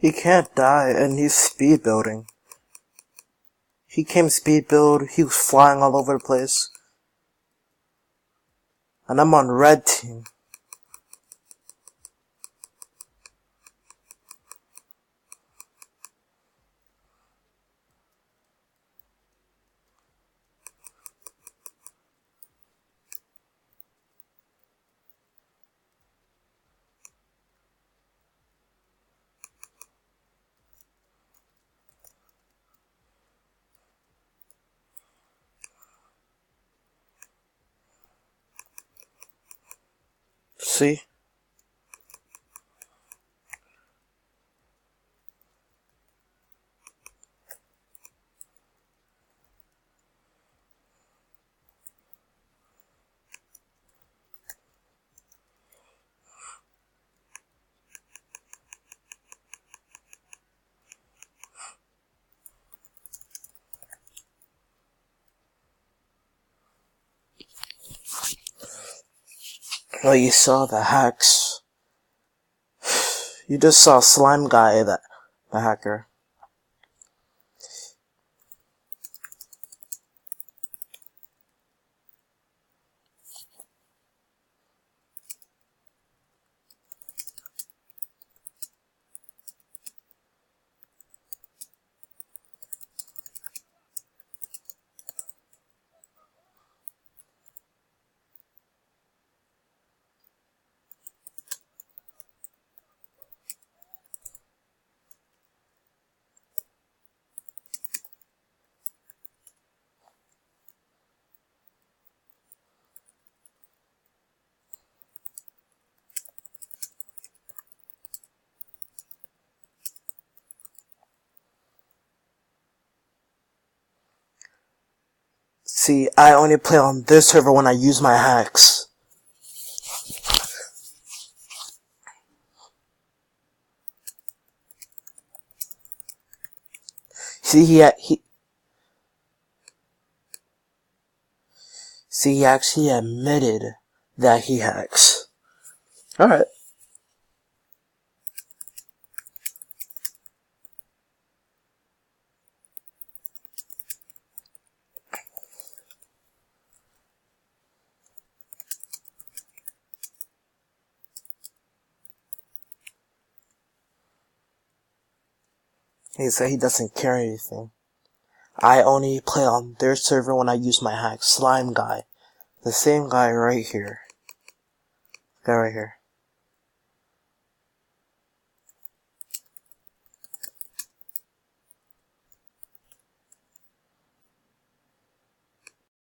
He can't die, and he's speed building. He came speed build, he was flying all over the place. And I'm on red team. See? Oh, you saw the hacks. You just saw Slime Guy, the hacker. See, I only play on this server when I use my hacks. See, he actually admitted that he hacks. Alright. He said he doesn't care anything. I only play on their server when I use my hack. Slime Guy. The same guy right here. Guy right here.